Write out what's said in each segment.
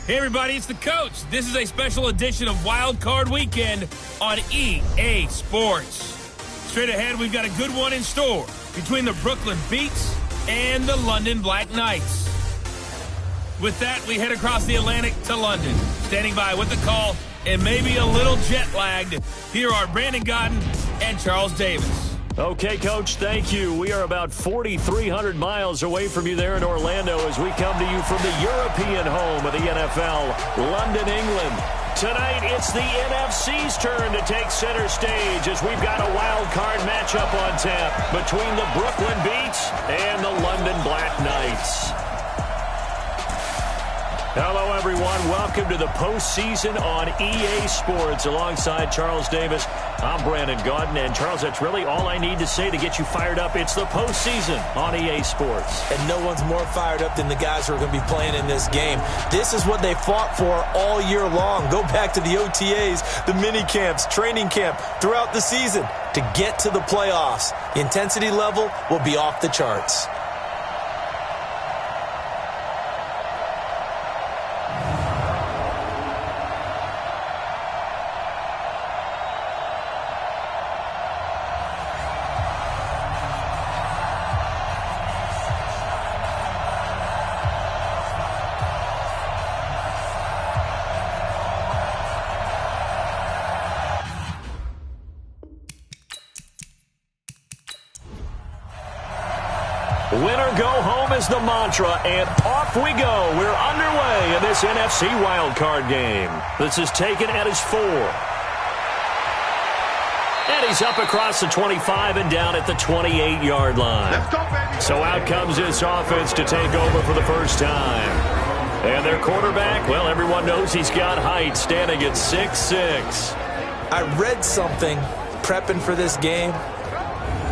Hey everybody, it's the coach. This is a special edition of Wild Card Weekend on EA Sports. Straight ahead, we've got a good one in store between the Brooklyn Beats and the London Black Knights. With that, we head across the Atlantic to London. Standing by with the call and maybe a little jet-lagged, here are Brandon Godden and Charles Davis. Okay, Coach, thank you. We are about 4,300 miles away from you there in Orlando as we come to you from the European home of the NFL, London, England. Tonight, it's the NFC's turn to take center stage as we've got a wild card matchup on tap between the Brooklyn Beats and the London Black Knights. Hello, everyone. Welcome to the postseason on EA Sports. Alongside Charles Davis, I'm Brandon Godden. And, Charles, that's really all I need to say to get you fired up. It's the postseason on EA Sports. And no one's more fired up than the guys who are going to be playing in this game. This is what they fought for all year long. Go back to the OTAs, the mini camps, training camp, throughout the season to get to the playoffs. The intensity level will be off the charts. Winner go home is the mantra, and off we go. We're underway in this NFC wildcard game. This is taken at his 4. And he's up across the 25 and down at the 28-yard line. Let's go, baby. So out comes this offense to take over for the first time. And their quarterback, well, everyone knows he's got height, standing at 6'6". I read something prepping for this game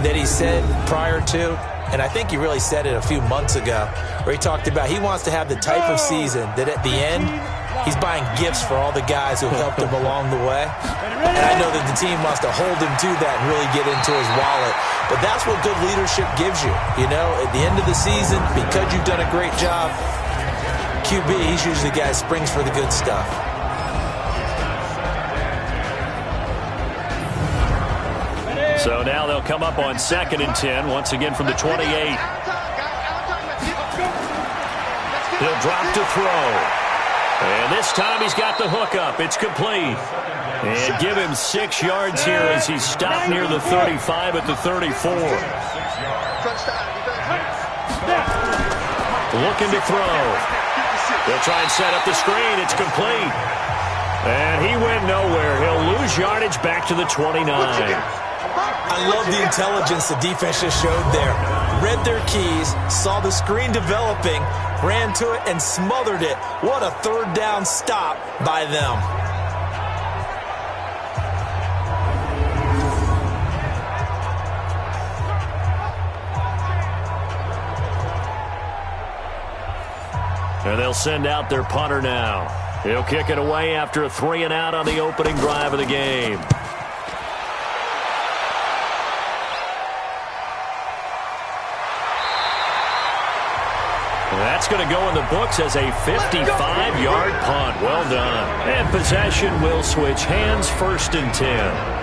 that he said prior to, and I think he really said it a few months ago, where he talked about he wants to have the type of season that at the end, he's buying gifts for all the guys who helped him along the way. And I know that the team wants to hold him to that and really get into his wallet. But that's what good leadership gives you. You know, at the end of the season, because you've done a great job, QB, he's usually the guy who springs for the good stuff. So now they'll come up on 2nd and 10, once again from the 28. He'll drop to throw. And this time he's got the hook up. It's complete. And give him 6 yards here as he's stopped near the 35 at the 34. Looking to throw. He'll try and set up the screen. It's complete. And he went nowhere. He'll lose yardage back to the 29. I love the intelligence the defense just showed there. Read their keys, saw the screen developing, ran to it, and smothered it. What a third down stop by them. And they'll send out their punter now. He'll kick it away after a 3-and-out on the opening drive of the game. That's going to go in the books as a 55-yard punt. Well done. And possession will switch hands, 1st and 10.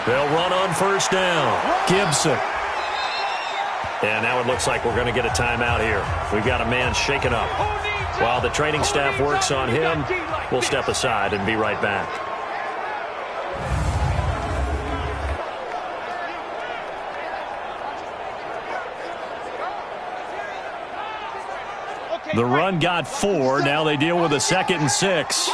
They'll run on 1st down. Gibson. And now it looks like we're going to get a timeout here. We've got a man shaken up. While the training staff works on him, we'll step aside and be right back. The run got 4. Now they deal with a 2nd and 6.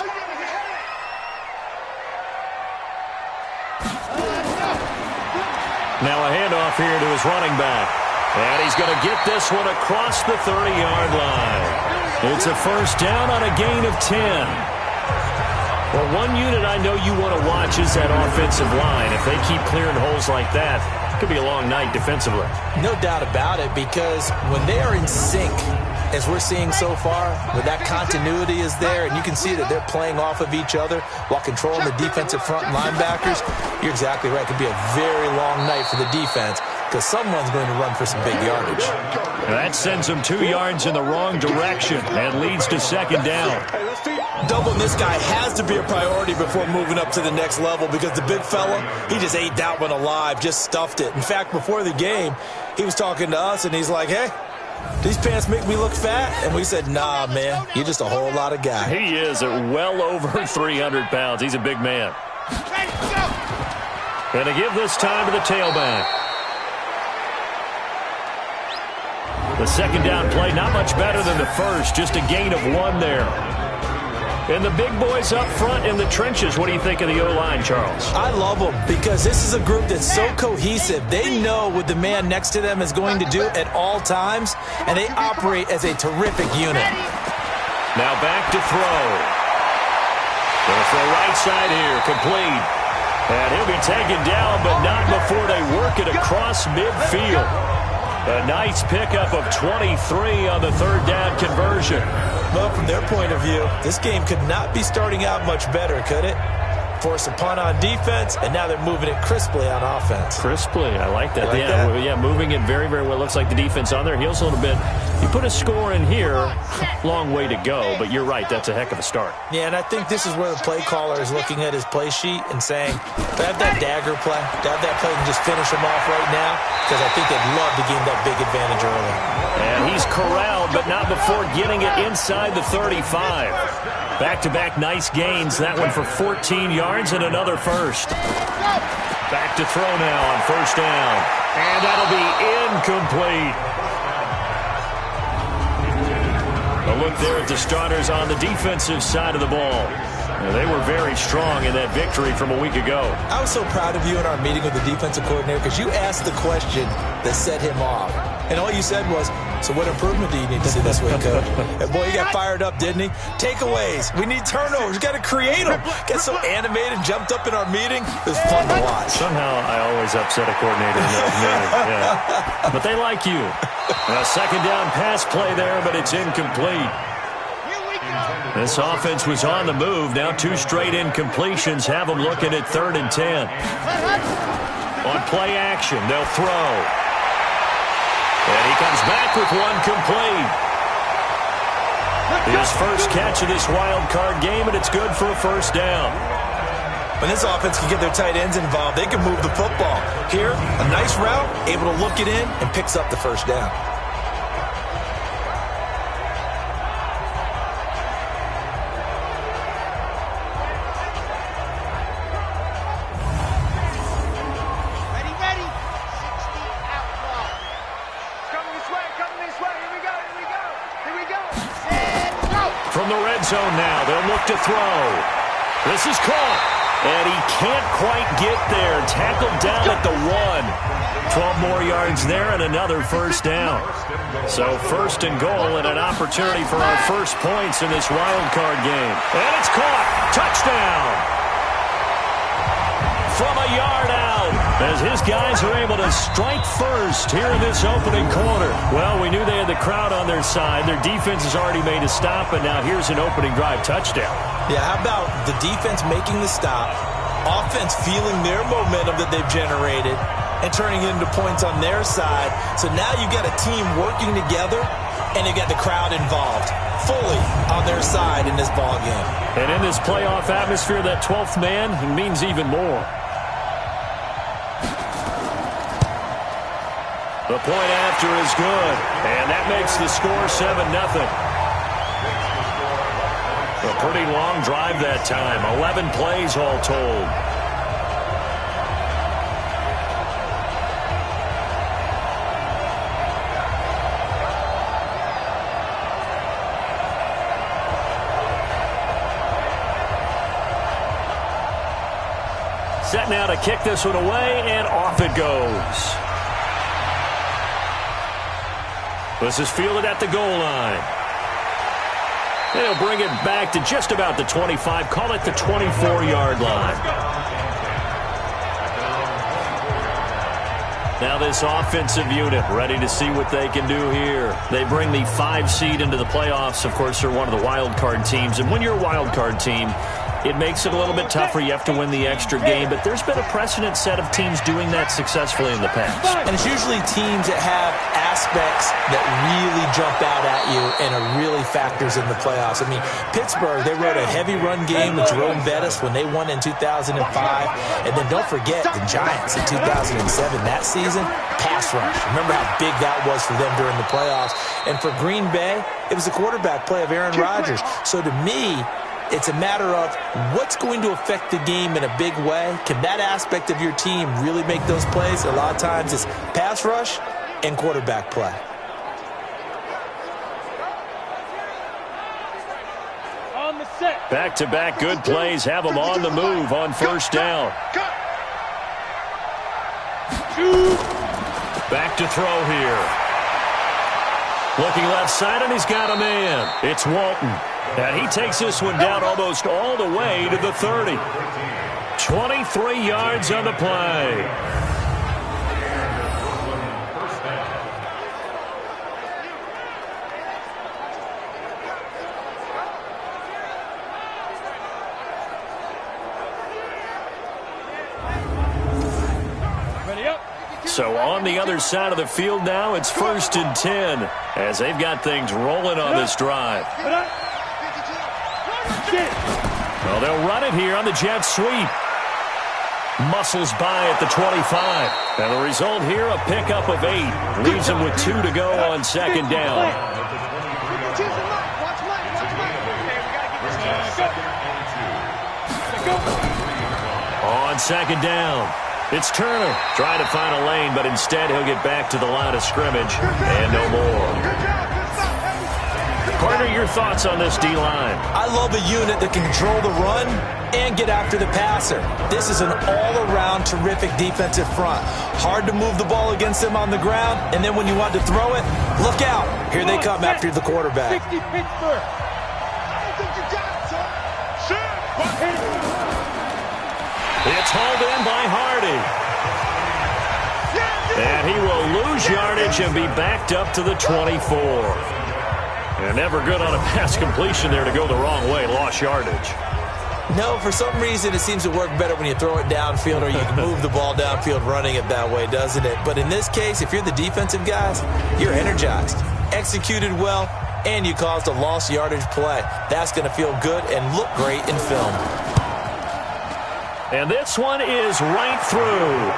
Now a handoff here to his running back. And he's going to get this one across the 30-yard line. It's a 1st down on a gain of 10. Well, one unit I know you want to watch is that offensive line. If they keep clearing holes like that, it could be a long night defensively. No doubt about it, because when they are in sync, as we're seeing so far, where that continuity is there, and you can see that they're playing off of each other while controlling the defensive front linebackers, you're exactly right. It could be a very long night for the defense because someone's going to run for some big yardage. That sends them 2 yards in the wrong direction and leads to second down. Doubling this guy has to be a priority before moving up to the next level because the big fella, he just ate that one alive, just stuffed it. In fact, before the game, he was talking to us, and he's like, hey, these pants make me look fat? And we said, nah, man, you're just a whole lot of guy. He is at well over 300 pounds. He's a big man. Going to give this time to the tailback. The second down play, not much better than the first, just a gain of 1 there. And the big boys up front in the trenches. What do you think of the O-line, Charles? I love them because this is a group that's so cohesive. They know what the man next to them is going to do at all times, and they operate as a terrific unit. Now back to throw. Going for a right side here, complete. And he'll be taken down, but not before they work it across midfield. A nice pickup of 23 on the third down conversion. Well, from their point of view, this game could not be starting out much better, could it? Force a punt on defense, and now they're moving it crisply on offense. Crisply, I like that. Yeah, moving it very, very well. Looks like the defense on their heels a little bit. You put a score in here, long way to go, but you're right, that's a heck of a start. Yeah, and I think this is where the play caller is looking at his play sheet and saying, to have that dagger play, to have that play and just finish him off right now, because I think they'd love to gain that big advantage early. And he's corralled, but not before getting it inside the 35. Back-to-back nice gains. That one for 14 yards and another first. Back to throw now on first down. And that'll be incomplete. A look there at the starters on the defensive side of the ball. They were very strong in that victory from a week ago. I was so proud of you in our meeting with the defensive coordinator because you asked the question that set him off. And all you said was, so what improvement do you need to see this week, Coach? And boy, he got fired up, didn't he? Takeaways. We need turnovers. Got to create them. Got so animated, jumped up in our meeting. It was fun to watch. Somehow I always upset a coordinator in that meeting. Yeah. But they like you. A second down pass play there, but it's incomplete. This offense was on the move. Now 2 straight incompletions have them looking at 3rd and 10. On play action, they'll throw. And he comes back with one complete. His first catch of this wild card game, and it's good for a first down. When this offense can get their tight ends involved, they can move the football. Here, a nice route, able to look it in, and picks up the first down. Zone now. They'll look to throw. This is caught. And he can't quite get there. Tackled down at the 1. 12 more yards there and another first down. So first and goal and an opportunity for our first points in this wild card game. And it's caught. Touchdown. From a yard out, as his guys are able to strike first here in this opening quarter. Well, we knew they had the crowd on their side. Their defense has already made a stop, and now here's an opening drive touchdown. Yeah, how about the defense making the stop, offense feeling their momentum that they've generated, and turning it into points on their side. So now you've got a team working together, and you've got the crowd involved fully on their side in this ball game. And in this playoff atmosphere, that 12th man means even more. The point after is good, and that makes the score 7-0. A pretty long drive that time, 11 plays all told. Set now to kick this one away, and off it goes. This is fielded at the goal line. And he'll bring it back to just about the 25. Call it the 24-yard line. Now this offensive unit ready to see what they can do here. They bring the 5 seed into the playoffs. Of course, they're one of the wild card teams. And when you're a wild card team, it makes it a little bit tougher. You have to win the extra game. But there's been a precedent set of teams doing that successfully in the past. And it's usually teams that have aspects that really jump out at you and are really factors in the playoffs. I mean, Pittsburgh, they rode a heavy run game with Jerome Bettis when they won in 2005. And then don't forget the Giants in 2007. That season, pass rush. Remember how big that was for them during the playoffs. And for Green Bay, it was the quarterback play of Aaron Rodgers. So to me, it's a matter of what's going to affect the game in a big way. Can that aspect of your team really make those plays? A lot of times it's pass rush and quarterback play. On the set. Back-to-back good plays have them on the move on first down. Back to throw here. Looking left side, and he's got a man. It's Walton. And he takes this one down almost all the way to the 30. 23 yards on the play. So on the other side of the field now, it's 1st and 10 as they've got things rolling on this drive. Well, they'll run it here on the jet sweep. Muscles by at the 25. And the result here, a pickup of 8. Leaves them with 2 to go on second down. On second down, it's Turner trying to find a lane, but instead he'll get back to the line of scrimmage and no more. Partner, your thoughts on this D-line? I love a unit that can control the run and get after the passer. This is an all-around terrific defensive front. Hard to move the ball against them on the ground, and then when you want to throw it, look out. Here they come after the quarterback. 60 Pittsburgh. It's hauled in by Hardy. And he will lose yardage and be backed up to the 24. And never good on a pass completion there to go the wrong way. Lost yardage. No, for some reason it seems to work better when you throw it downfield or you can move the ball downfield running it that way, doesn't it? But in this case, if you're the defensive guys, you're energized, executed well, and you caused a lost yardage play. That's going to feel good and look great in film. And this one is right through.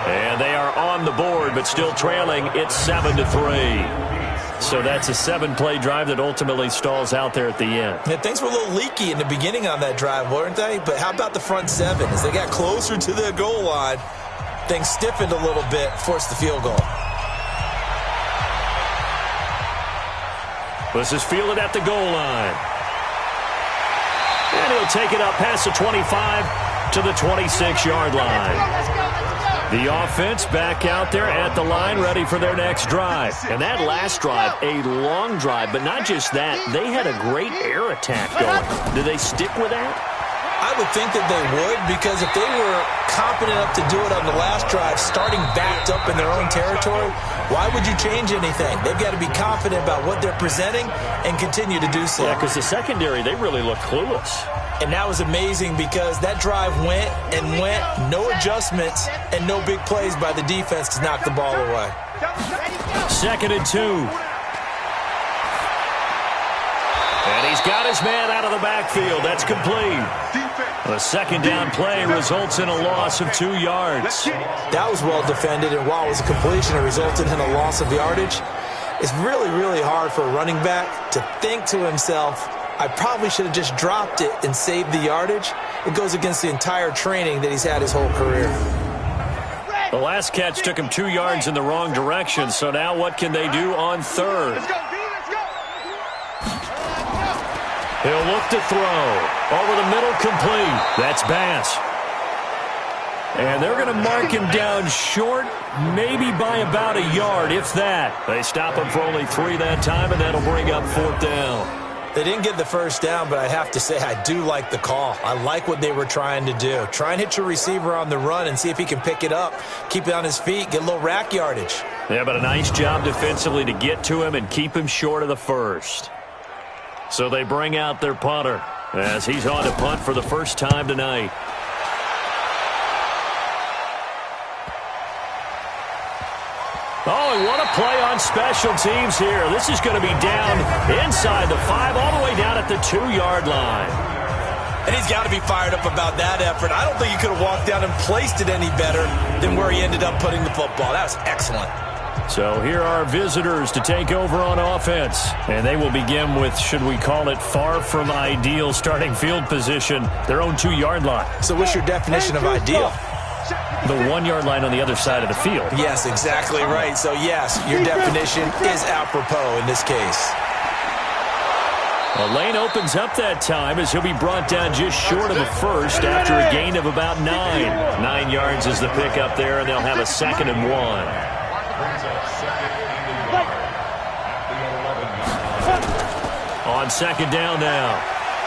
And they are on the board, but still trailing. It's 7-3. So that's a 7-play drive that ultimately stalls out there at the end. Yeah, things were a little leaky in the beginning on that drive, weren't they? But how about the front 7? As they got closer to the goal line, things stiffened a little bit, forced the field goal. This is fielded at the goal line. And he'll take it up past the 25 to the 26-yard line. The offense back out there at the line, ready for their next drive. And that last drive, a long drive, but not just that. They had a great air attack going. Do they stick with that? I would think that they would, because if they were confident enough to do it on the last drive, starting backed up in their own territory, why would you change anything? They've got to be confident about what they're presenting and continue to do so. Yeah, because the secondary, they really look clueless. And that was amazing because that drive went and went, no adjustments, and no big plays by the defense to knock the ball away. 2nd and 2. And he's got his man out of the backfield. That's complete. The second down play results in a loss of 2 yards. That was well defended, and while it was a completion, it resulted in a loss of yardage. It's really, really hard for a running back to think to himself, I probably should have just dropped it and saved the yardage. It goes against the entire training that he's had his whole career. The last catch took him 2 yards in the wrong direction, so now what can they do on 3rd? He'll look to throw. Over the middle, complete. That's Bass. And they're going to mark him down short, maybe by about a yard, if that. They stop him for only 3 that time, and that'll bring up 4th down. They didn't get the first down, but I have to say I do like the call. I like what they were trying to do. Try and hit your receiver on the run and see if he can pick it up, keep it on his feet, get a little rack yardage. Yeah, but a nice job defensively to get to him and keep him short of the first. So they bring out their punter as he's on to punt for the first time tonight. Oh, and what a play on special teams here. This is going to be down inside the 5, all the way down at the 2-yard line. And he's got to be fired up about that effort. I don't think he could have walked down and placed it any better than where he ended up putting the football. That was excellent. So here are visitors to take over on offense. And they will begin with, should we call it, far from ideal starting field position, their own 2-yard line. So what's your definition of ideal? The 1-yard line on the other side of the field. Yes, exactly right. So, yes, your definition is apropos in this case. Well, lane opens up that time as he'll be brought down just short of the first after a gain of about 9. 9 yards is the pickup there, and they'll have a 2nd and 1. On 2nd down now.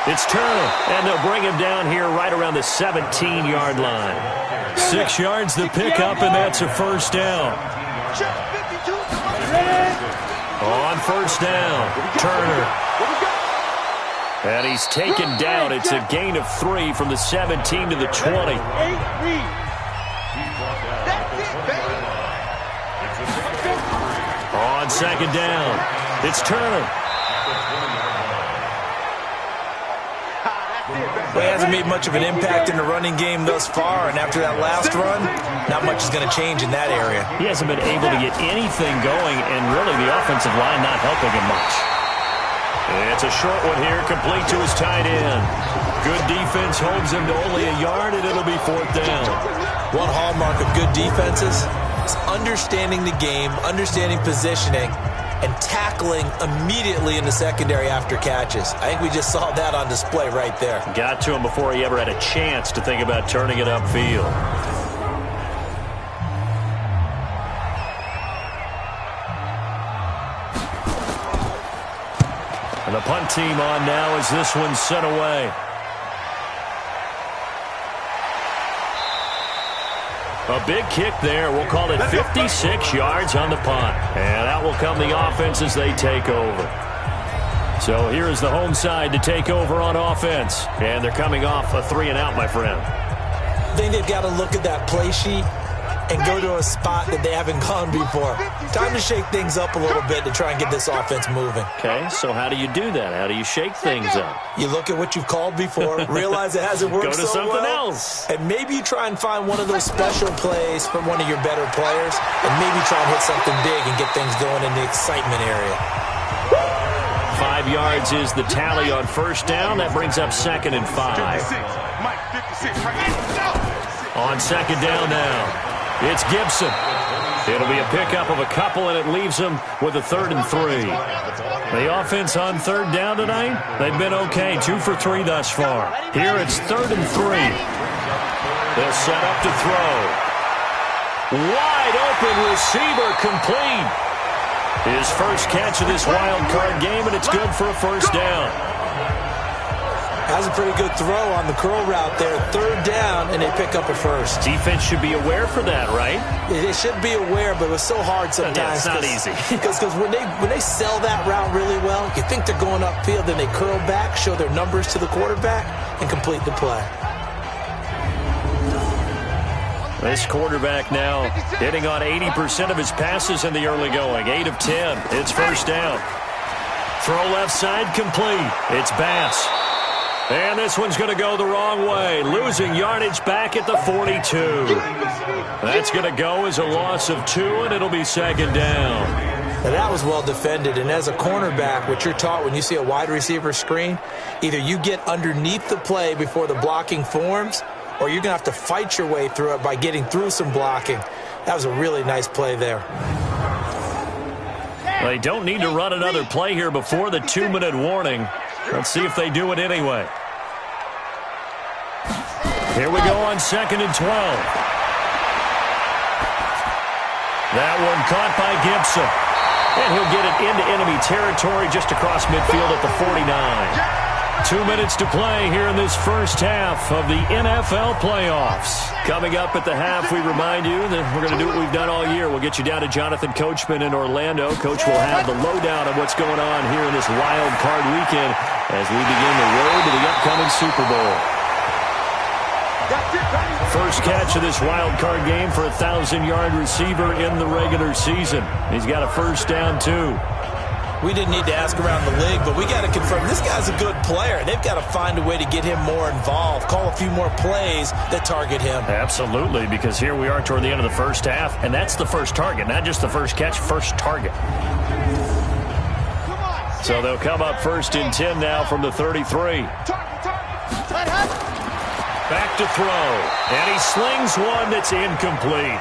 It's Turner, and they'll bring him down here right around the 17-yard line. 6 yards the pickup, and that's a first down. On first down, Turner. And he's taken down. It's a gain of 3 from the 17 to the 20. On 2nd down, it's Turner. Well, he hasn't made much of an impact in the running game thus far, and after that last run, not much is going to change in that area. He hasn't been able to get anything going, and really the offensive line not helping him much. It's a short one here, complete to his tight end. Good defense holds him to only a yard, and it'll be 4th down. One hallmark of good defenses is understanding the game, understanding positioning, and tackling immediately in the secondary after catches. I think we just saw that on display right there. Got to him before he ever had a chance to think about turning it upfield. And the punt team on now as this one's sent away. A big kick there. We'll call it 56 yards on the punt. And out will come the offense as they take over. So here is the home side to take over on offense. And they're coming off a 3-and-out, my friend. I think they've got to look at that play sheet and go to a spot that they haven't gone before. Time to shake things up a little bit to try and get this offense moving. Okay, so how do you do that? How do you shake things up? You look at what you've called before, realize it hasn't worked so well. Go to something else. And maybe you try and find one of those special plays from one of your better players, and maybe try and hit something big and get things going in the excitement area. 5 yards is the tally on first down. That brings up 2nd and 5. On 2nd down now. It's Gibson. It'll be a pickup of a couple, and it leaves them with a 3rd and 3. The offense on 3rd down tonight, they've been okay. 2 for 3 thus far. Here it's 3rd and 3. They'll set up to throw. Wide open receiver complete. His first catch of this wild card game, and it's good for a first down. That was a pretty good throw on the curl route there. 3rd down, and they pick up a first. Defense should be aware for that, right? They should be aware, but it was so hard sometimes. Yeah, it's not easy. Because when they sell that route really well, you think they're going upfield, then they curl back, show their numbers to the quarterback, and complete the play. This quarterback now hitting on 80% of his passes in the early going. 8 of 10. It's first down. Throw left side complete. It's Bass. And this one's going to go the wrong way. Losing yardage back at the 42. That's going to go as a loss of 2, and it'll be 2nd down. Now that was well defended, and as a cornerback, what you're taught when you see a wide receiver screen, either you get underneath the play before the blocking forms, or you're going to have to fight your way through it by getting through some blocking. That was a really nice play there. They don't need to run another play here before the 2-minute warning. Let's see if they do it anyway. Here we go on 2nd and 12. That one caught by Gibson. And he'll get it into enemy territory just across midfield at the 49. 2 minutes to play here in this first half of the NFL playoffs. Coming up at the half, we remind you that we're going to do what we've done all year. We'll get you down to Jonathan Coachman in Orlando. Coach will have the lowdown of what's going on here in this wild card weekend as we begin the road to the upcoming Super Bowl. First catch of this wild card game for a 1,000-yard receiver in the regular season. He's got a first down, too. We didn't need to ask around the league, but we got to confirm this guy's a good player. They've got to find a way to get him more involved, call a few more plays that target him. Absolutely, because here we are toward the end of the first half, and that's the first target, not just the first catch, first target. So they'll come up first and 10 now from the 33. Back to throw, and he slings one that's incomplete.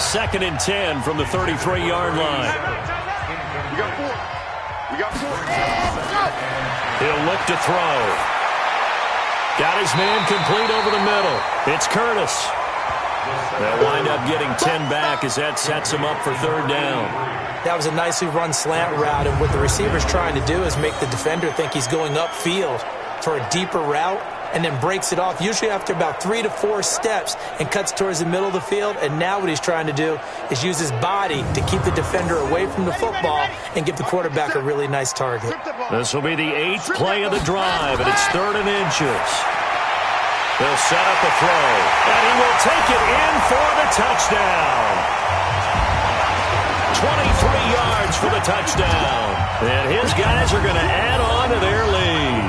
Second and 10 from the 33-yard line. He'll look to throw. Got his man complete over the middle. It's Curtis. They'll wind up getting 10 back as that sets him up for third down. That was a nicely run slant route, and what the receiver's trying to do is make the defender think he's going upfield for a deeper route, and then breaks it off, usually after about 3 to 4 steps, and cuts towards the middle of the field. And now what he's trying to do is use his body to keep the defender away from the football and give the quarterback a really nice target. This will be the 8th play of the drive, and it's 3rd and inches. They'll set up a throw, and he will take it in for the touchdown. 23 yards for the touchdown. And his guys are going to add on to their lead.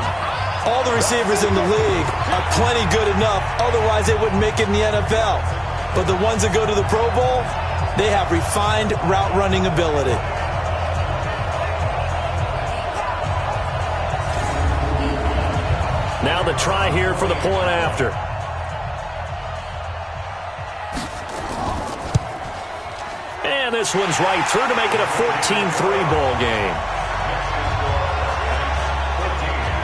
All the receivers in the league are plenty good enough, otherwise they wouldn't make it in the NFL. But the ones that go to the Pro Bowl, they have refined route running ability. Now the try here for the point after. And this one's right through to make it a 14-3 ball game.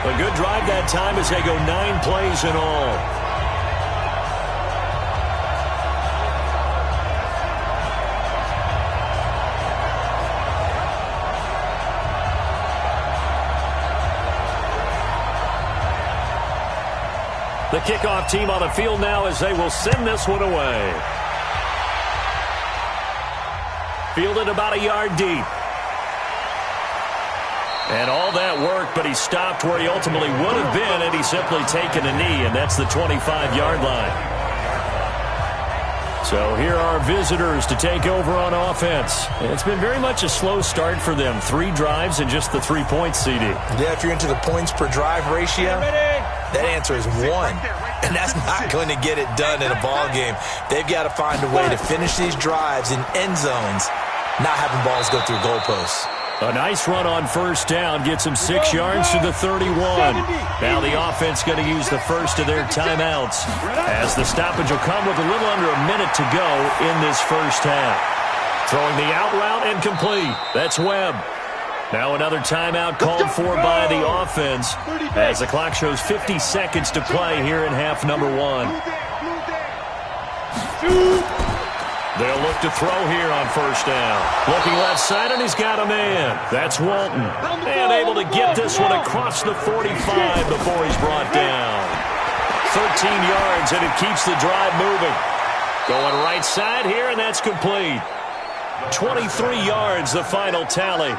A good drive that time as they go 9 plays in all. The kickoff team on the field now as they will send this one away. Fielded about a yard deep. And all that worked, but he stopped where he ultimately would have been had he simply taken a knee, and that's the 25-yard line. So here are visitors to take over on offense. It's been very much a slow start for them. 3 drives and just the 3 points, CD. Yeah, if you're into the points per drive ratio, that answer is 1. And that's not going to get it done in a ball game. They've got to find a way to finish these drives in end zones, not having balls go through goalposts. A nice run on first down gets him 6 yards to the 31. Now the offense going to use the first of their timeouts as the stoppage will come with a little under a minute to go in this first half. Throwing the out route and complete. That's Webb. Now another timeout called for by the offense as the clock shows 50 seconds to play here in half number 1. They'll look to throw here on first down. Looking left side, and he's got a man. That's Walton. And able to get this one across the 45 before he's brought down. 13 yards, and it keeps the drive moving. Going right side here, and that's complete. 23 yards, the final tally.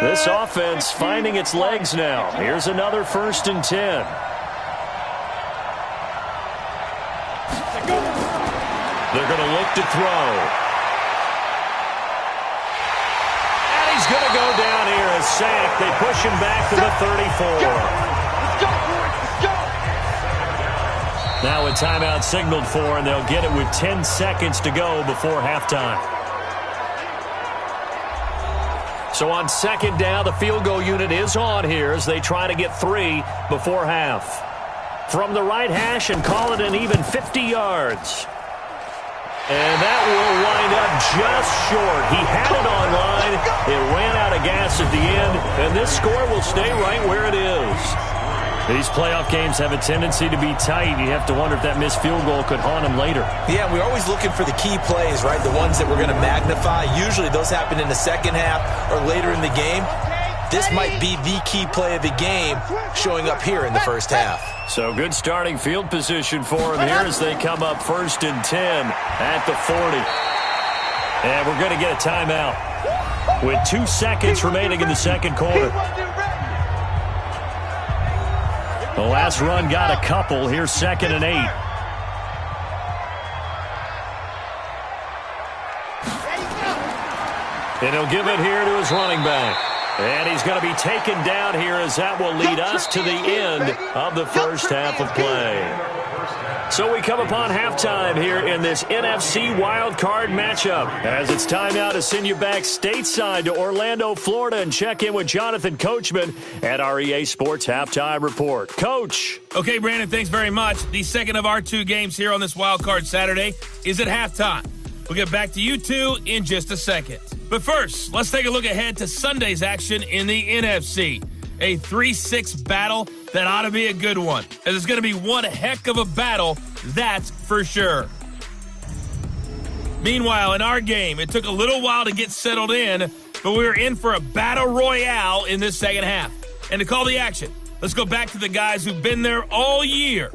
This offense finding its legs now. Here's another 1st and 10. They're going to look to throw. And he's going to go down here, a sack. They push him back to the 34. Now a timeout signaled for, and they'll get it with 10 seconds to go before halftime. So on second down, the field goal unit is on here as they try to get 3 before half. from the right hash and call it an even 50 yards. And that will wind up just short. He had it on line. It ran out of gas at the end, and this score will stay right where it is. These playoff games have a tendency to be tight. You have to wonder if that missed field goal could haunt him later. Yeah, we're always looking for the key plays, right? The ones that we're going to magnify. Usually those happen in the second half or later in the game. This might be the key play of the game showing up here in the first half. So good starting field position for him here as they come up 1st and 10 at the 40. And we're going to get a timeout with 2 seconds remaining in the second quarter. The last run got a couple. Here's 2nd and 8. And he'll give it here to his running back. And he's going to be taken down here as that will lead us to the end of the first half of play. So we come upon halftime here in this NFC Wild Card matchup. As it's time now to send you back stateside to Orlando, Florida, and check in with Jonathan Coachman at our EA Sports Halftime Report. Coach. Okay, Brandon, thanks very much. The second of our 2 games here on this Wild Card Saturday is at halftime. We'll get back to you two in just a second. But first, let's take a look ahead to Sunday's action in the NFC. A 3-6 battle that ought to be a good one, as it's going to be one heck of a battle, that's for sure. Meanwhile, in our game, it took a little while to get settled in, but we were in for a battle royale in this second half. And to call the action, let's go back to the guys who've been there all year,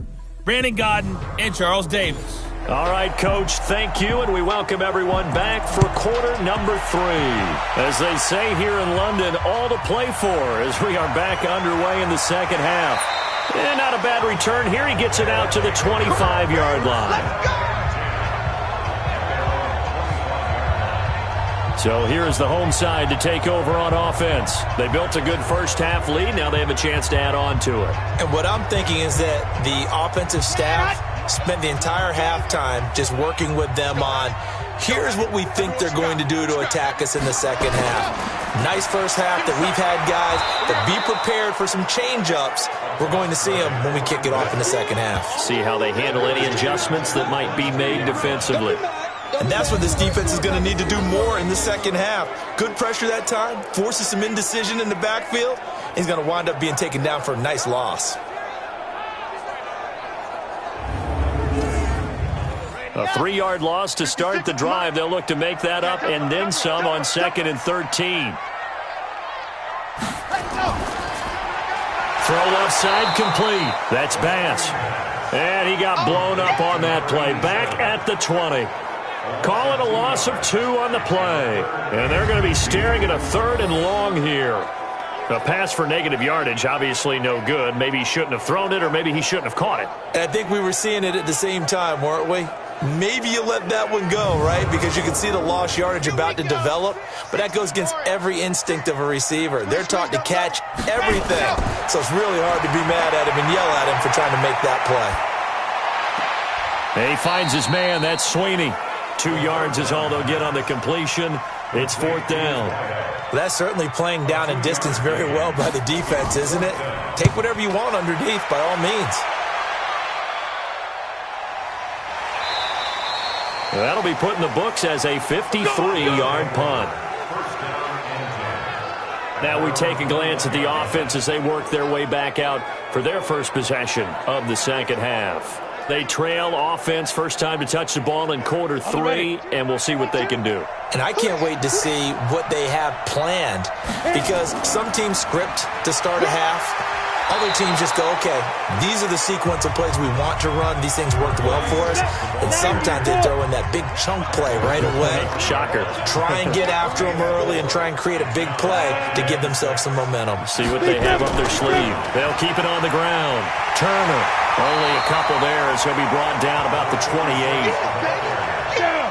Brandon Godden and Charles Davis. All right, Coach, thank you, and we welcome everyone back for quarter number 3. As they say here in London, all to play for as we are back underway in the second half. And not a bad return here. He gets it out to the 25-yard line. So here's the home side to take over on offense. They built a good first half lead. Now they have a chance to add on to it. And what I'm thinking is that the offensive staff spent the entire halftime just working with them on, here's what we think they're going to do to attack us in the second half. Nice first half that we've had, guys, but be prepared for some change-ups. We're going to see them when we kick it off in the second half. See how they handle any adjustments that might be made defensively. And that's what this defense is going to need to do more in the second half. Good pressure that time, forces some indecision in the backfield. He's going to wind up being taken down for a nice loss. A 3-yard loss to start the drive. They'll look to make that up and then some on 2nd and 13. Throw left side complete. That's Bass. And he got blown up on that play. Back at the 20. Call it a loss of 2 on the play. And they're going to be staring at a 3rd and long here. A pass for negative yardage, obviously no good. Maybe he shouldn't have thrown it, or maybe he shouldn't have caught it. And I think we were seeing it at the same time, weren't we? Maybe you let that one go, right? Because you can see the lost yardage about to develop. But that goes against every instinct of a receiver. They're taught to catch everything. So it's really hard to be mad at him and yell at him for trying to make that play. And he finds his man. That's Sweeney. 2 yards is all they'll get on the completion. It's 4th down. Well, that's certainly playing down and distance very well by the defense, isn't it? Take whatever you want underneath, by all means. That'll be put in the books as a 53-yard punt. Now we take a glance at the offense as they work their way back out for their first possession of the second half. They trail offense, first time to touch the ball in quarter 3, and we'll see what they can do. And I can't wait to see what they have planned, because some teams script to start a half. Other teams just go, okay, these are the sequence of plays we want to run. These things worked well for us. And sometimes they throw in that big chunk play right away. Shocker. Try and get after them early and try and create a big play to give themselves some momentum. See what they have up their sleeve. They'll keep it on the ground. Turner, only a couple there as he'll be brought down about the 28.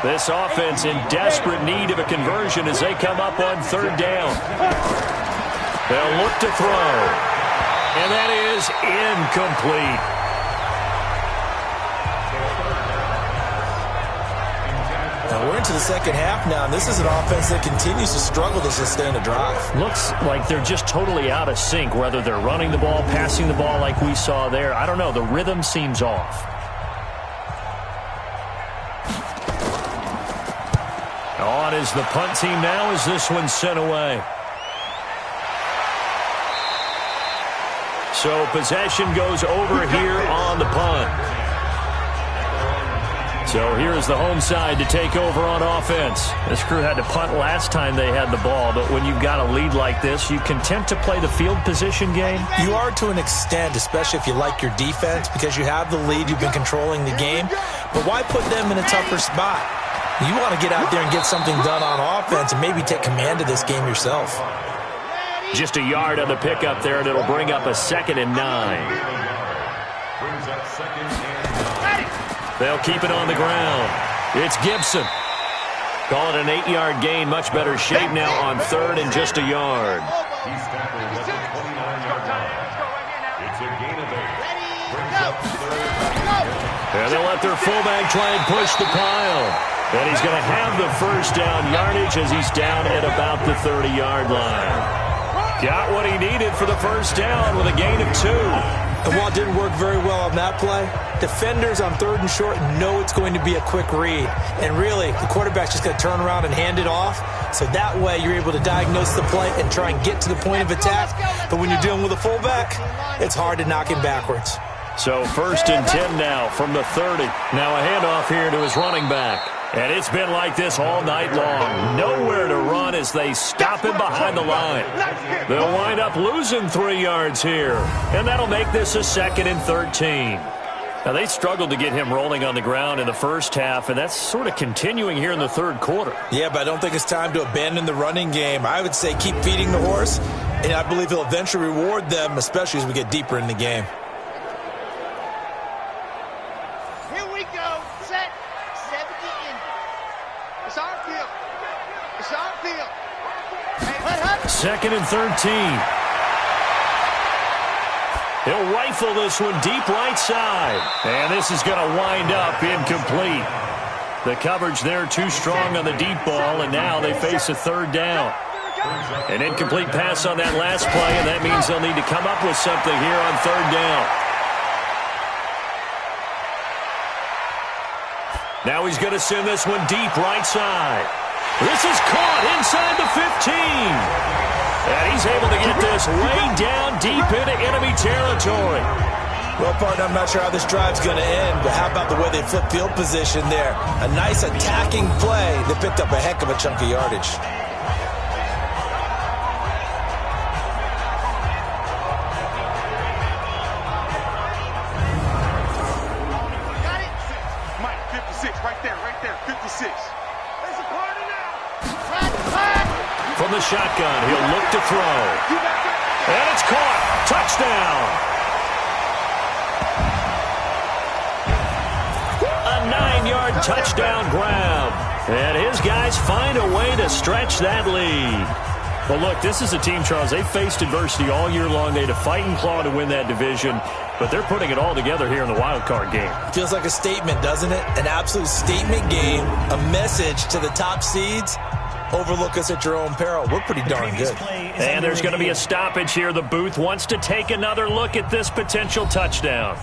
This offense in desperate need of a conversion as they come up on 3rd down. They'll look to throw. And that is incomplete. Now we're into the second half now, and this is an offense that continues to struggle to sustain a drive. Looks like they're just totally out of sync, whether they're running the ball, passing the ball like we saw there. I don't know. The rhythm seems off. On is the punt team now as this one's sent away. So possession goes over here on the punt. So here's the home side to take over on offense. This crew had to punt last time they had the ball, but when you've got a lead like this, you content to play the field position game? You are to an extent, especially if you like your defense, because you have the lead, you've been controlling the game. But why put them in a tougher spot? You want to get out there and get something done on offense and maybe take command of this game yourself. Just a yard on the pickup there, and it'll bring up a 2nd and 9. They'll keep it on the ground. It's Gibson. Call it an 8-yard gain. Much better shape now on 3rd and just a yard. And they'll let their fullback try and push the pile. And he's going to have the first down yardage as he's down at about the 30-yard line. Got what he needed for the first down with a gain of 2. And while it didn't work very well on that play, defenders on 3rd and short know it's going to be a quick read. And really, the quarterback's just going to turn around and hand it off. So that way, you're able to diagnose the play and try and get to the point of attack. But when you're dealing with a fullback, it's hard to knock him backwards. So 1st and 10 now from the 30. Now a handoff here to his running back. And it's been like this all night long. Nowhere to run as they stop him behind the line. They'll wind up losing 3 yards here. And that'll make this a 2nd and 13. Now, they struggled to get him rolling on the ground in the first half, and that's sort of continuing here in the 3rd quarter. Yeah, but I don't think it's time to abandon the running game. I would say keep feeding the horse, and I believe he'll eventually reward them, especially as we get deeper in the game. Here we go. Set. 70 in. It's our field. It's our field. Hey, what happened? 2nd and 13. He'll rifle this one deep right side. And this is going to wind up incomplete. The coverage there too strong on the deep ball, and now they face a 3rd down. An incomplete pass on that last play, and that means they'll need to come up with something here on 3rd down. Now he's going to send this one deep right side. This is caught inside the 15. And he's able to get this way down deep into enemy territory. Well, partner, I'm not sure how this drive's going to end, but how about the way they flip field position there? A nice attacking play that picked up a heck of a chunk of yardage. Got it? Mike, 56, right there, 56. There's a party now. Cut. From the shotgun, he'll look to throw. And it's caught. Touchdown. A 9-yard touchdown grab. And his guys find a way to stretch that lead. Well, look, this is a team, Charles. They faced adversity all year long. They had to fight and claw to win that division. But they're putting it all together here in the wild card game. Feels like a statement, doesn't it? An absolute statement game. A message to the top seeds. Overlook us at your own peril. We're pretty darn good. And there's going to be a stoppage here. The booth wants to take another look at this potential touchdown.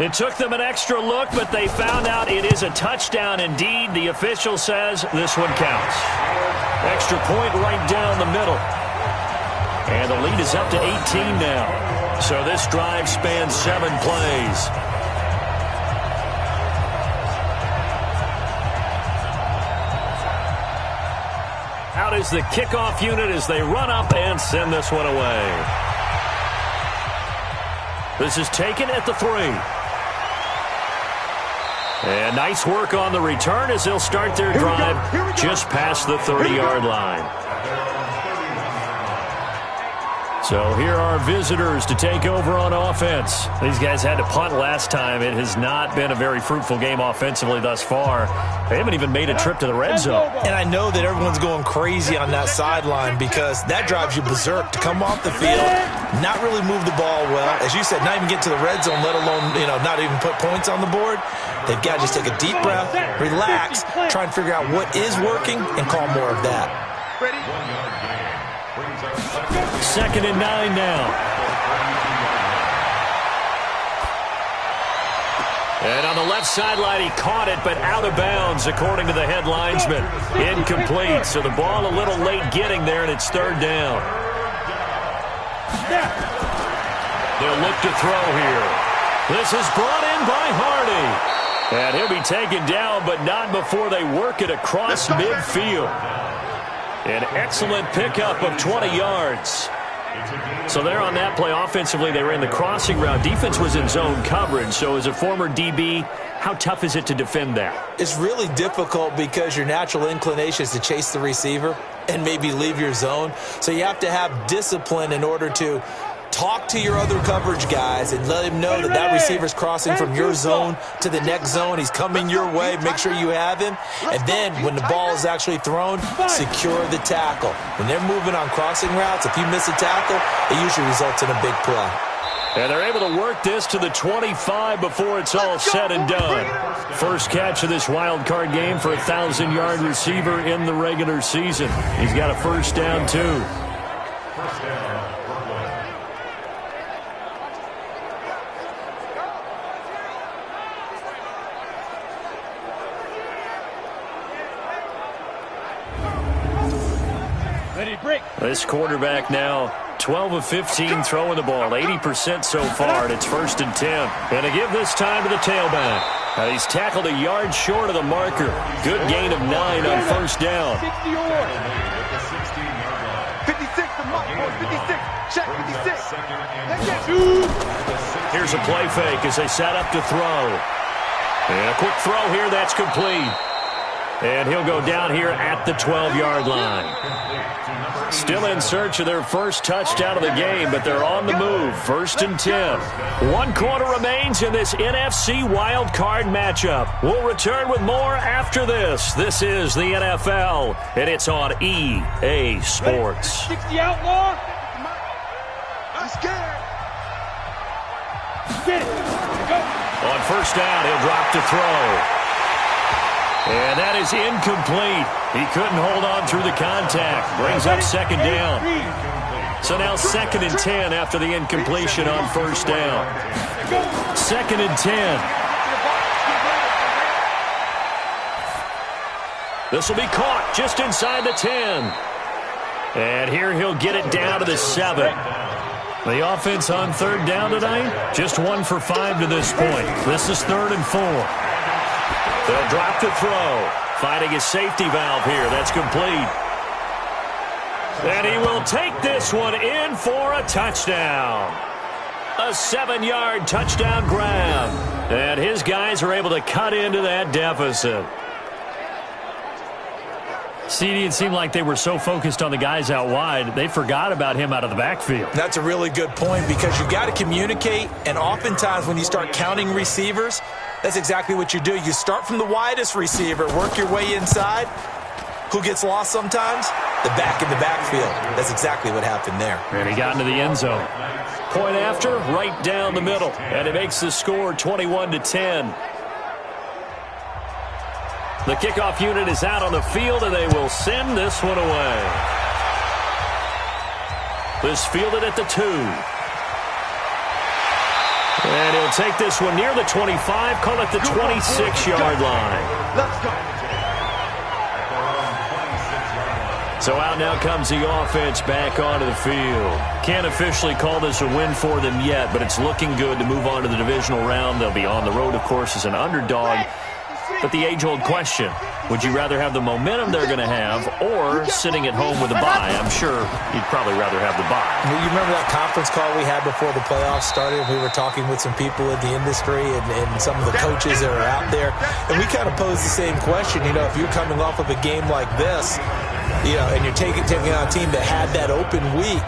It took them an extra look, but they found out it is a touchdown indeed. The official says this one counts. Extra point right down the middle. And the lead is up to 18 now. So this drive spans 7 plays. Out is the kickoff unit as they run up and send this one away. This is taken at the 3. And nice work on the return as they'll start their drive just past the 30-yard line. So here are visitors to take over on offense. These guys had to punt last time. It has not been a very fruitful game offensively thus far. They haven't even made a trip to the red zone. And I know that everyone's going crazy on that sideline because that drives you berserk to come off the field, not really move the ball well. As you said, not even get to the red zone, let alone, not even put points on the board. They've got to just take a deep breath, relax, try and figure out what is working, and call more of that. Ready? 2nd and 9 now. And on the left sideline, he caught it, but out of bounds, according to the head linesman. Incomplete, so the ball a little late getting there, and it's 3rd down. They'll look to throw here. This is brought in by Hardy. And he'll be taken down, but not before they work it across midfield. An excellent pickup of 20 yards. So there on that play, offensively, they ran the crossing route. Defense was in zone coverage. So as a former DB, how tough is it to defend that? It's really difficult because your natural inclination is to chase the receiver and maybe leave your zone. So you have to have discipline in order to talk to your other coverage guys and let him know that that receiver's crossing from your zone to the next zone. He's coming your way. Make sure you have him. And then when the ball is actually thrown, secure the tackle. When they're moving on crossing routes, if you miss a tackle, it usually results in a big play. And they're able to work this to the 25 before it's all said and done. First catch of this wild card game for a 1,000-yard receiver in the regular season. He's got a first down, too. This quarterback now 12 of 15 throwing the ball, 80% so far, and it's 1st and 10. And to give this time to the tailback. He's tackled a yard short of the marker. Good gain of 9 on 1st down. 56 to Mike, 56. Check 56. Here's a play fake as they set up to throw. And a quick throw here, that's complete. And he'll go down here at the 12-yard line. Still in search of their first touchdown of the game, but they're on the move. 1st and 10. 1 quarter remains in this NFC wild card matchup. We'll return with more after this. This is the NFL, and it's on EA Sports. 60 outlaw. I'm scared. Get it. Go. On 1st down, he'll drop to throw. And that is incomplete. He couldn't hold on through the contact. Brings up 2nd down. So now 2nd and 10 after the incompletion on 1st down. 2nd and 10. This will be caught just inside the 10. And here he'll get it down to the 7. The offense on 3rd down tonight, just 1 for 5 to this point. This is 3rd and 4. They'll drop to throw. Finding a safety valve here. That's complete. And he will take this one in for a touchdown. A 7-yard touchdown grab. And his guys are able to cut into that deficit. CD, it seemed like they were so focused on the guys out wide, they forgot about him out of the backfield. That's a really good point because you've got to communicate, and oftentimes when you start counting receivers, that's exactly what you do. You start from the widest receiver, work your way inside. Who gets lost sometimes? The back in the backfield. That's exactly what happened there. And he got into the end zone. Point after, right down the middle. And it makes the score 21-10. The kickoff unit is out on the field, and they will send this one away. This fielded at the 2. And he'll take this one near the 25, call it the 26-yard line. Let's go. So out now comes the offense back onto the field. Can't officially call this a win for them yet, but it's looking good to move on to the divisional round. They'll be on the road, of course, as an underdog. But the age-old question, would you rather have the momentum they're going to have or sitting at home with a bye? I'm sure you'd probably rather have the bye. Well, you remember that conference call we had before the playoffs started? We were talking with some people in the industry and some of the coaches that are out there. And we kind of posed the same question. You know, if you're coming off of a game like this, you know, and you're taking on a team that had that open week,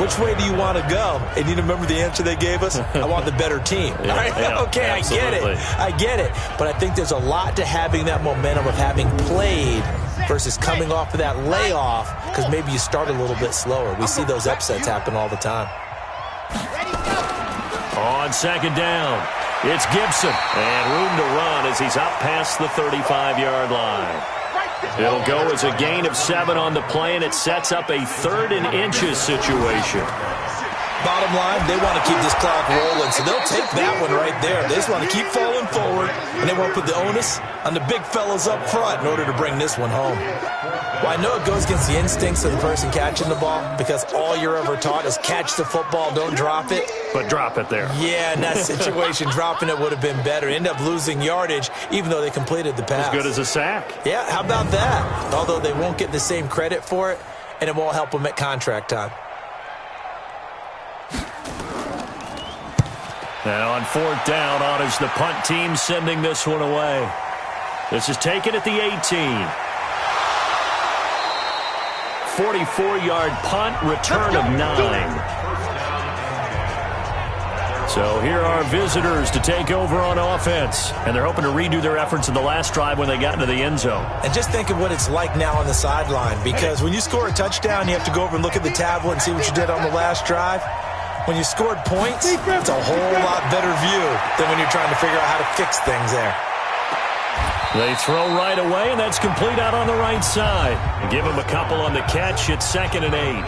which way do you want to go? And you remember the answer they gave us? I want the better team. Yeah, right? yeah, okay, absolutely. I get it. But I think there's a lot to having that momentum of having played versus coming off of that layoff, because maybe you start a little bit slower. We see those upsets happen all the time. On second down, it's Gibson. And room to run as he's up past the 35-yard line. It'll go as a gain of 7 on the play, and it sets up a 3rd and inches situation. Bottom line, they want to keep this clock rolling, so they'll take that one right there. They just want to keep falling forward, and they want to put the onus on the big fellas up front in order to bring this one home. Well, I know it goes against the instincts of the person catching the ball, because all you're ever taught is catch the football, don't drop it. But drop it there. Yeah, in that situation, dropping it would have been better. End up losing yardage, even though they completed the pass. As good as a sack. Yeah, how about that? Although they won't get the same credit for it, and it won't help them at contract time. Now on 4th down, honors the punt team sending this one away. This is taken at the 18. 44-yard punt, return of 9. So here are visitors to take over on offense. And they're hoping to redo their efforts in the last drive when they got into the end zone. And just think of what it's like now on the sideline, because when you score a touchdown, you have to go over and look at the tablet and see what you did on the last drive. When you scored points, it's a whole lot better view than when you're trying to figure out how to fix things there. They throw right away, and that's complete out on the right side. Give him a couple on the catch. It's 2nd and 8.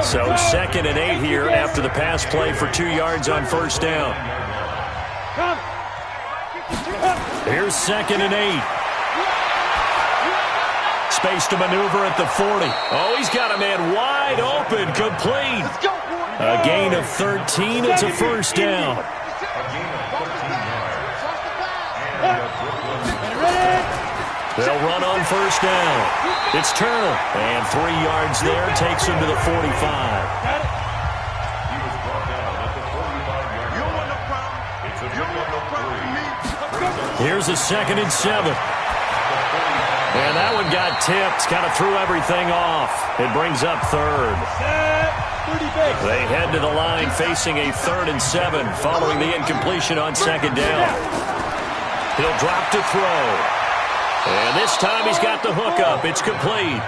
So 2nd and 8 here after the pass play for 2 yards on 1st down. Here's 2nd and 8. Space to maneuver at the 40. Oh, he's got a man wide open, complete. A gain of 13. It's a 1st down. They'll run on 1st down. It's Turner. And 3 yards there. Takes him to the 45. Here's a 2nd and 7. And that one got tipped. Kind of threw everything off. It brings up 3rd. They head to the line facing a 3rd and 7 following the incompletion on 2nd down. He'll drop to throw. And this time he's got the hook up. It's complete.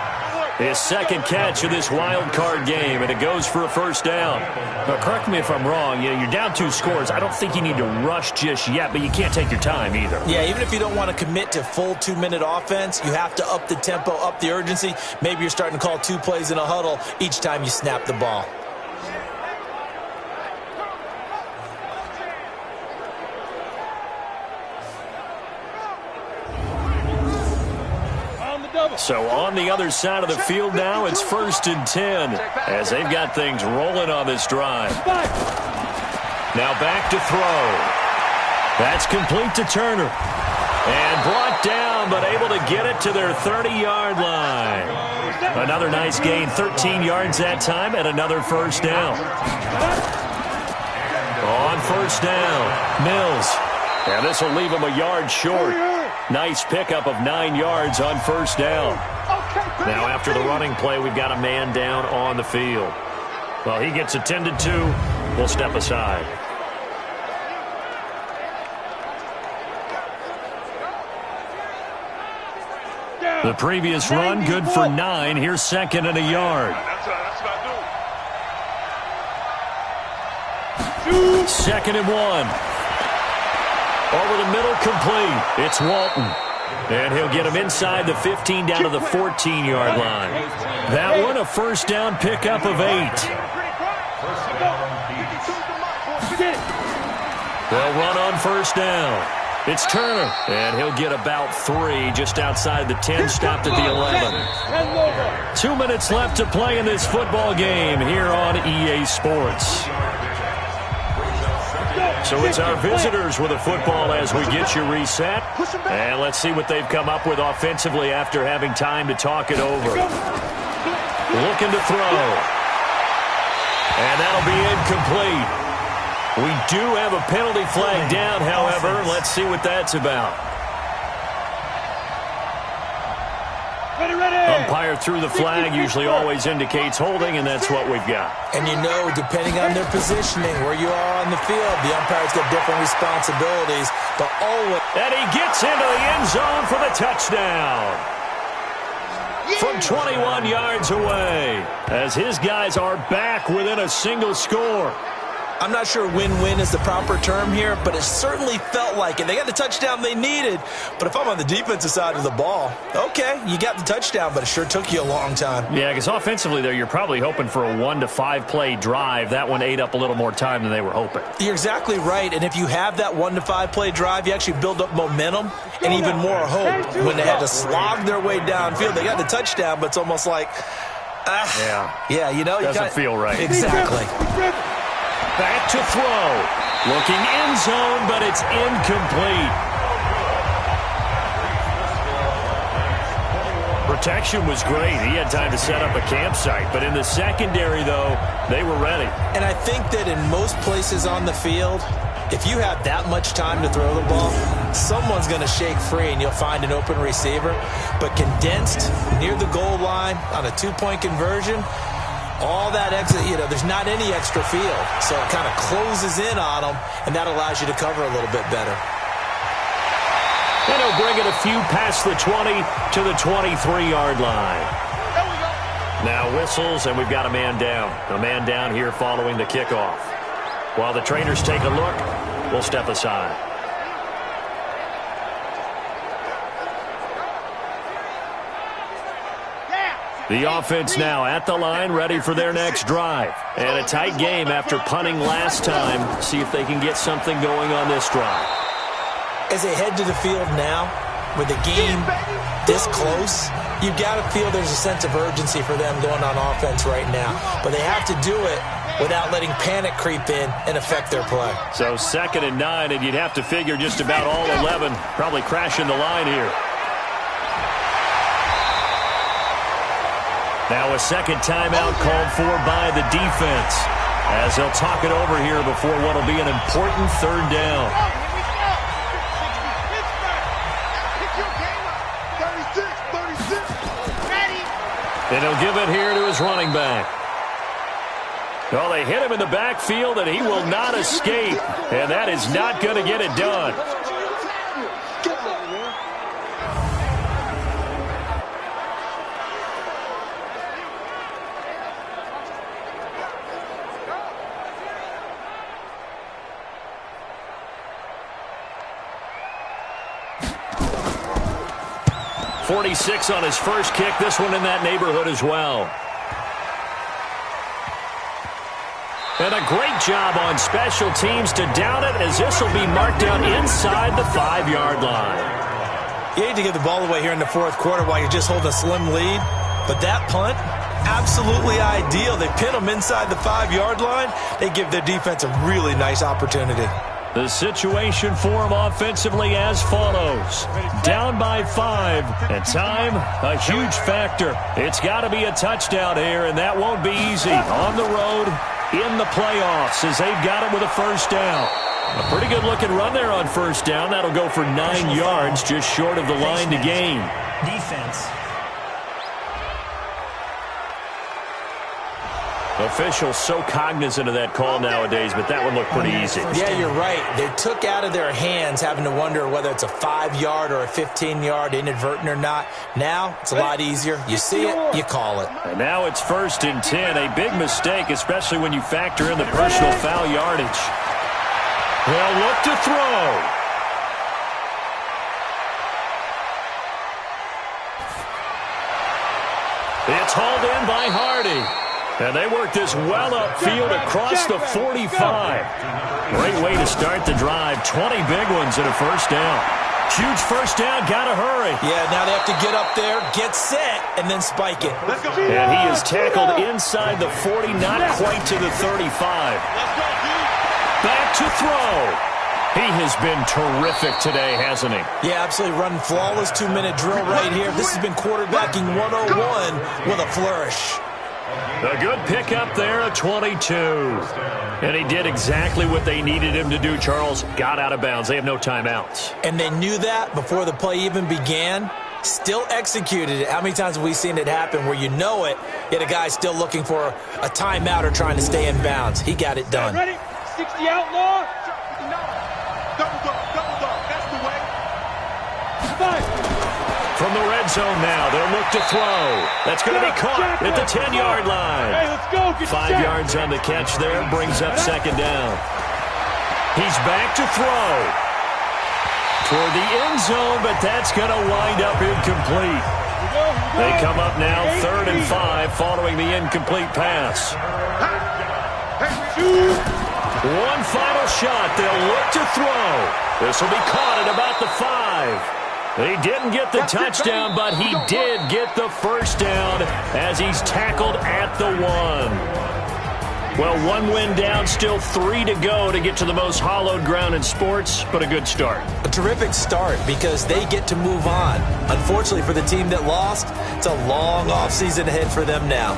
His 2nd catch of this wild card game, and it goes for a 1st down. Now, correct me if I'm wrong. You're down 2 scores. I don't think you need to rush just yet, but you can't take your time either. Yeah, even if you don't want to commit to full 2-minute offense, you have to up the tempo, up the urgency. Maybe you're starting to call 2 plays in a huddle each time you snap the ball. So on the other side of the field now, it's 1st and 10 as they've got things rolling on this drive. Now back to throw. That's complete to Turner. And brought down, but able to get it to their 30-yard line. Another nice gain, 13 yards that time, and another 1st down. On 1st down, Mills. And this will leave him a yard short. Nice pickup of 9 yards on 1st down. Now after the running play, we've got a man down on the field. Well, he gets attended to. We'll step aside. The previous run, good for 9. Here's 2nd and a yard. 2nd and 1. Over the middle, complete. It's Walton. And he'll get him inside the 15 down to the 14-yard line. That one, a 1st down pickup of 8. They'll run on 1st down. It's Turner. And he'll get about 3 just outside the 10, stopped at the 11. 2 minutes left to play in this football game here on EA Sports. So it's our visitors with a football as we get you reset. And let's see what they've come up with offensively after having time to talk it over. Looking to throw. And that'll be incomplete. We do have a penalty flag down, however. Let's see what that's about. Umpire threw the flag, usually always indicates holding, and that's what we've got. And you know, depending on their positioning, where you are on the field, the umpire's got different responsibilities, but always... And he gets into the end zone for the touchdown. From 21 yards away, as his guys are back within a single score. I'm not sure win-win is the proper term here, but it certainly felt like it. They got the touchdown they needed, but if I'm on the defensive side of the ball, okay, you got the touchdown, but it sure took you a long time. Yeah, because offensively there, you're probably hoping for a 1 to 5 play drive. That one ate up a little more time than they were hoping. You're exactly right, and if you have that 1 to 5 play drive, you actually build up momentum and even more hope. When they had to slog their way downfield, they got the touchdown, but it's almost like, yeah, you know, doesn't feel right. Exactly. Back to throw. Looking end zone, but it's incomplete. Protection was great. He had time to set up a campsite. But in the secondary, though, they were ready. And I think that in most places on the field, if you have that much time to throw the ball, someone's going to shake free and you'll find an open receiver. But condensed near the goal line on a 2-point conversion, all that exit, you know, there's not any extra field. So it kind of closes in on them, and that allows you to cover a little bit better. And he'll bring it a few past the 20 to the 23-yard line. Now whistles, and we've got a man down. A man down here following the kickoff. While the trainers take a look, we'll step aside. The offense now at the line, ready for their next drive. And a tight game after punting last time. See if they can get something going on this drive. As they head to the field now, with the game this close, you've got to feel there's a sense of urgency for them going on offense right now. But they have to do it without letting panic creep in and affect their play. So 2nd and 9, and you'd have to figure just about all 11 probably crashing the line here. Now a second timeout called for by the defense, as they'll talk it over here before what will be an important 3rd down. And he'll give it here to his running back. Well, they hit him in the backfield, and he will not escape. And that is not going to get it done. .46 on his first kick. This one in that neighborhood as well. And a great job on special teams to down it, as this will be marked down inside the 5-yard line. You hate to give the ball away here in the 4th quarter while you're just holding a slim lead. But that punt, absolutely ideal. They pin them inside the 5-yard line. They give their defense a really nice opportunity. The situation for him offensively as follows. Down by 5, and time, a huge factor. It's got to be a touchdown here, and that won't be easy. On the road, in the playoffs, as they've got it with a 1st down. A pretty good-looking run there on 1st down. That'll go for 9 yards, just short of the line to gain. Defense. Officials so cognizant of that call nowadays, but that one looked pretty easy. Yeah, you're right. They took out of their hands having to wonder whether it's a 5-yard or a 15-yard, inadvertent or not. Now, it's a lot easier. You see it, you call it. And now it's 1st and 10. A big mistake, especially when you factor in the personal foul yardage. They'll look to throw. It's hauled in by Hardy. And they work this well upfield across the 45. Great way to start the drive. 20 big ones and a 1st down. Huge 1st down, gotta hurry. Yeah, now they have to get up there, get set, and then spike it. And he is tackled inside the 40, not quite to the 35. Back to throw. He has been terrific today, hasn't he? Yeah, absolutely running flawless 2-minute drill right here. This has been quarterbacking 101 with a flourish. A good pickup there, a 22. And he did exactly what they needed him to do, Charles. Got out of bounds. They have no timeouts. And they knew that before the play even began. still executed it. How many times have we seen it happen where you know it, yet a guy's still looking for a timeout or trying to stay in bounds? He got it done. Ready? 60 outlaw. Double dog. That's the way. From the red zone now, they'll look to throw. That's going to be caught at the 10-yard line. Hey, let's go. 5 yards on the catch there, brings up second down. He's back to throw. Toward the end zone, but that's going to wind up incomplete. They come up now 3rd and 5 following the incomplete pass. One final shot. They'll look to throw. This will be caught at about the 5. He didn't get the touchdown, but he did get the first down as he's tackled at the 1. Well, 1 win down, still 3 to go to get to the most hallowed ground in sports, but a good start. A terrific start because they get to move on. Unfortunately for the team that lost, it's a long offseason ahead for them now.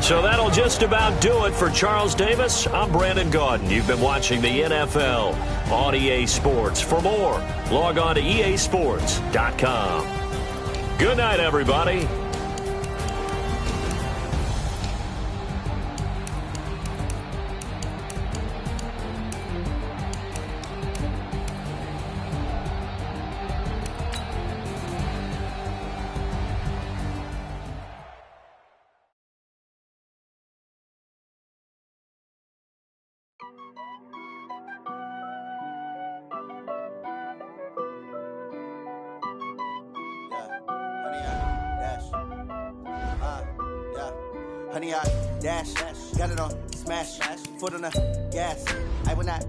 So that'll just about do it for Charles Davis. I'm Brandon Gaudin. You've been watching the NFL on EA Sports. For more, log on to easports.com. Good night, everybody. Honey, I dash, got it on smash, foot on the gas. I will not